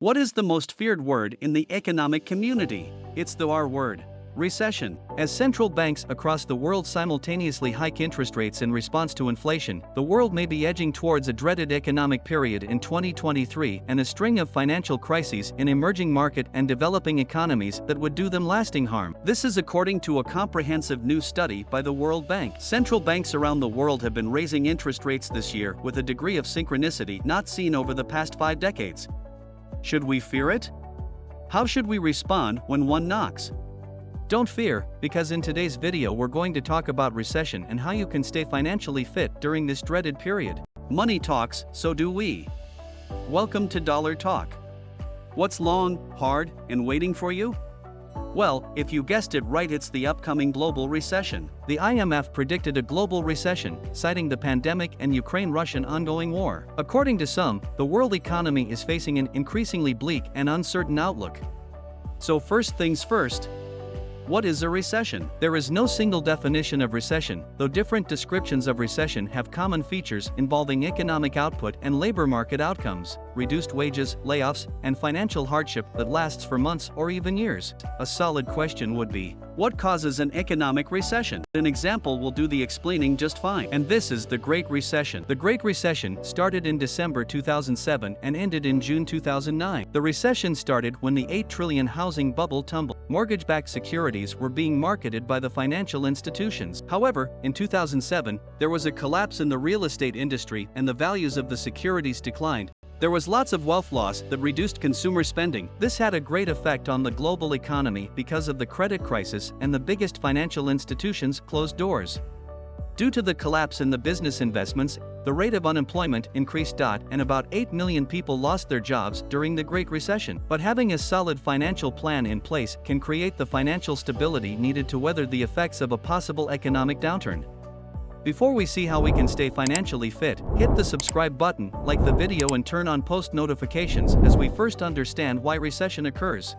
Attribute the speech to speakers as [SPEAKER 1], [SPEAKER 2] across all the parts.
[SPEAKER 1] What is the most feared word in the economic community? It's the R word. Recession. As central banks across the world simultaneously hike interest rates in response to inflation, the world may be edging towards a dreaded economic period in 2023 and a string of financial crises in emerging market and developing economies that would do them lasting harm. This is according to a comprehensive new study by the World Bank. Central banks around the world have been raising interest rates this year with a degree of synchronicity not seen over the past 5 decades. Should we fear it? How should we respond when one knocks? Don't fear, because in today's video we're going to talk about recession and how you can stay financially fit during this dreaded period. Money talks, so do we. Welcome to Dollar Talk. What's long, hard, and waiting for you? Well, if you guessed it right, it's the upcoming global recession. The IMF predicted a global recession, citing the pandemic and Ukraine-Russian ongoing war. According to some, the world economy is facing an increasingly bleak and uncertain outlook. So first things first. What is a recession? There is no single definition of recession, though different descriptions of recession have common features involving economic output and labor market outcomes, reduced wages, layoffs, and financial hardship that lasts for months or even years. A solid question would be, what causes an economic recession? An example will do the explaining just fine. And this is the Great Recession. The Great Recession started in December 2007 and ended in June 2009. The recession started when the $8 trillion housing bubble tumbled. Mortgage-backed securities were being marketed by the financial institutions. However, in 2007, there was a collapse in the real estate industry and the values of the securities declined. There was lots of wealth loss that reduced consumer spending. This had a great effect on the global economy because of the credit crisis, and the biggest financial institutions closed doors. Due to the collapse in the business investments, the rate of unemployment increased. And about 8 million people lost their jobs during the Great Recession. But having a solid financial plan in place can create the financial stability needed to weather the effects of a possible economic downturn. Before we see how we can stay financially fit, hit the subscribe button, like the video, and turn on post notifications as we first understand why recession occurs.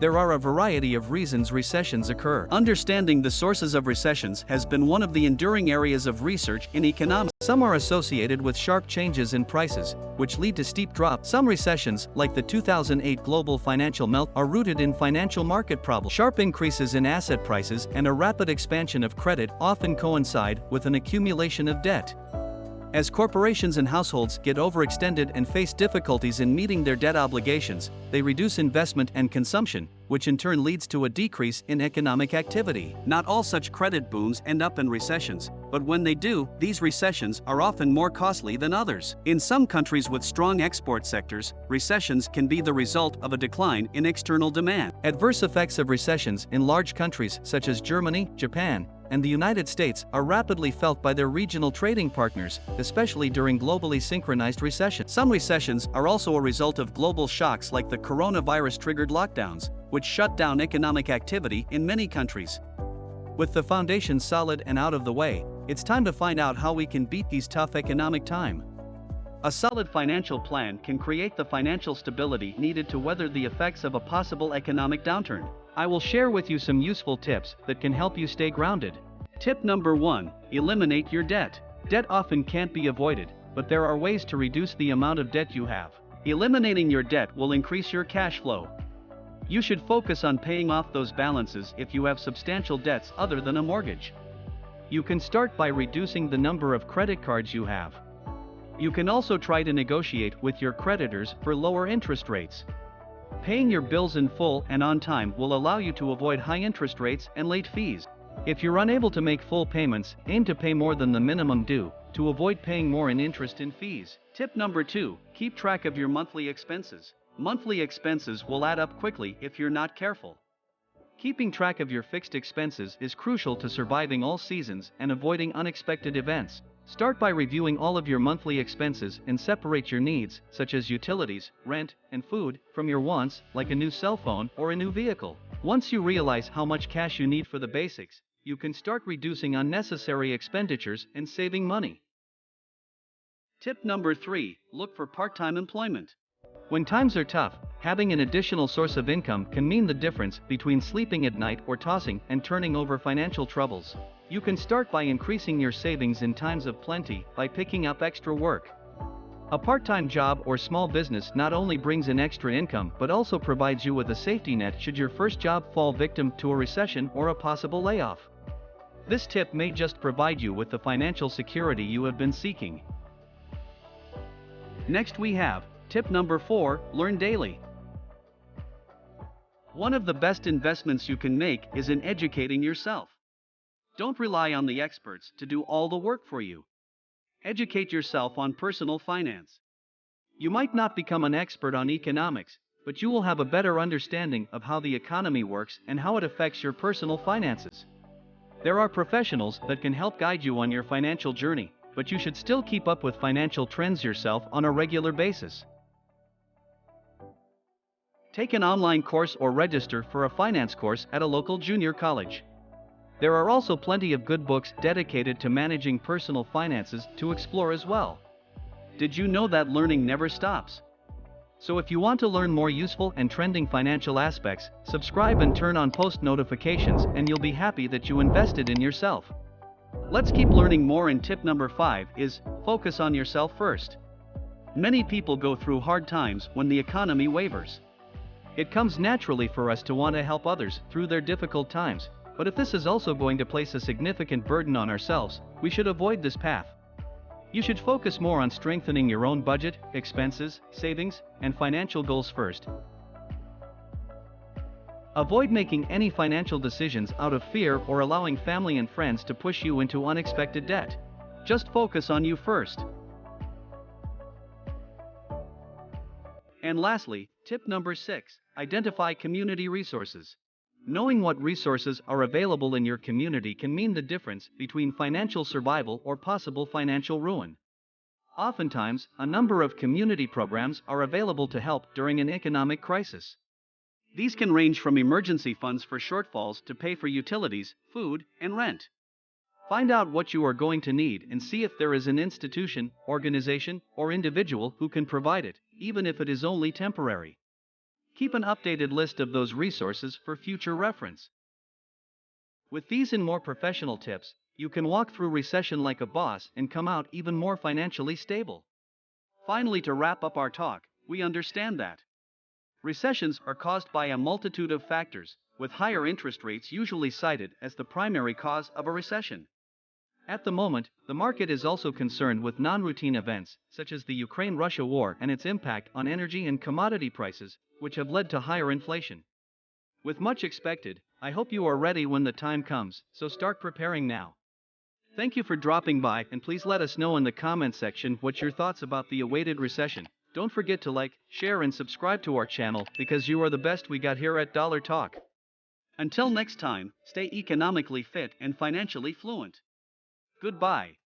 [SPEAKER 1] There are a variety of reasons recessions occur. Understanding the sources of recessions has been one of the enduring areas of research in economics. Some are associated with sharp changes in prices, which lead to steep drops. Some recessions, like the 2008 global financial melt, are rooted in financial market problems. Sharp increases in asset prices and a rapid expansion of credit often coincide with an accumulation of debt. As corporations and households get overextended and face difficulties in meeting their debt obligations, they reduce investment and consumption, which in turn leads to a decrease in economic activity. Not all such credit booms end up in recessions, but when they do, these recessions are often more costly than others. In some countries with strong export sectors, recessions can be the result of a decline in external demand. Adverse effects of recessions in large countries such as Germany, Japan, and the United States are rapidly felt by their regional trading partners, especially during globally synchronized recessions. Some recessions are also a result of global shocks like the coronavirus-triggered lockdowns, which shut down economic activity in many countries. With the foundation solid and out of the way, it's time to find out how we can beat these tough economic times. A solid financial plan can create the financial stability needed to weather the effects of a possible economic downturn. I will share with you some useful tips that can help you stay grounded. Tip number 1: eliminate your debt. Debt often can't be avoided, but there are ways to reduce the amount of debt you have. Eliminating your debt will increase your cash flow. You should focus on paying off those balances if you have substantial debts other than a mortgage. You can start by reducing the number of credit cards you have. You can also try to negotiate with your creditors for lower interest rates. Paying your bills in full and on time will allow you to avoid high interest rates and late fees. If you're unable to make full payments, aim to pay more than the minimum due, to avoid paying more in interest and fees. Tip number 2: keep track of your monthly expenses. Monthly expenses will add up quickly if you're not careful. Keeping track of your fixed expenses is crucial to surviving all seasons and avoiding unexpected events. Start by reviewing all of your monthly expenses and separate your needs, such as utilities, rent, and food, from your wants, like a new cell phone or a new vehicle. Once you realize how much cash you need for the basics, you can start reducing unnecessary expenditures and saving money. Tip number 3: look for part-time employment. When times are tough, having an additional source of income can mean the difference between sleeping at night or tossing and turning over financial troubles. You can start by increasing your savings in times of plenty by picking up extra work. A part-time job or small business not only brings in extra income but also provides you with a safety net should your first job fall victim to a recession or a possible layoff. This tip may just provide you with the financial security you have been seeking. Next we have tip number 4, learn daily. One of the best investments you can make is in educating yourself. Don't rely on the experts to do all the work for you. Educate yourself on personal finance. You might not become an expert on economics, but you will have a better understanding of how the economy works and how it affects your personal finances. There are professionals that can help guide you on your financial journey, but you should still keep up with financial trends yourself on a regular basis. Take an online course or register for a finance course at a local junior college. There are also plenty of good books dedicated to managing personal finances to explore as well. Did you know that learning never stops? So if you want to learn more useful and trending financial aspects, subscribe and turn on post notifications and you'll be happy that you invested in yourself. Let's keep learning more, and tip number 5 is focus on yourself first. Many people go through hard times when the economy wavers. It comes naturally for us to want to help others through their difficult times, but if this is also going to place a significant burden on ourselves, we should avoid this path. You should focus more on strengthening your own budget, expenses, savings, and financial goals first. Avoid making any financial decisions out of fear or allowing family and friends to push you into unexpected debt. Just focus on you first. And lastly, tip number 6, identify community resources. Knowing what resources are available in your community can mean the difference between financial survival or possible financial ruin. Oftentimes, a number of community programs are available to help during an economic crisis. These can range from emergency funds for shortfalls to pay for utilities, food, and rent. Find out what you are going to need and see if there is an institution, organization, or individual who can provide it, even if it is only temporary. Keep an updated list of those resources for future reference. With these and more professional tips, you can walk through recession like a boss and come out even more financially stable. Finally, to wrap up our talk, we understand that recessions are caused by a multitude of factors, with higher interest rates usually cited as the primary cause of a recession. At the moment, the market is also concerned with non-routine events, such as the Ukraine-Russia war and its impact on energy and commodity prices, which have led to higher inflation. With much expected, I hope you are ready when the time comes, so start preparing now. Thank you for dropping by, and please let us know in the comment section what your thoughts about the awaited recession. Don't forget to like, share and subscribe to our channel because you are the best we got here at Dollar Talk. Until next time, stay economically fit and financially fluent. Goodbye.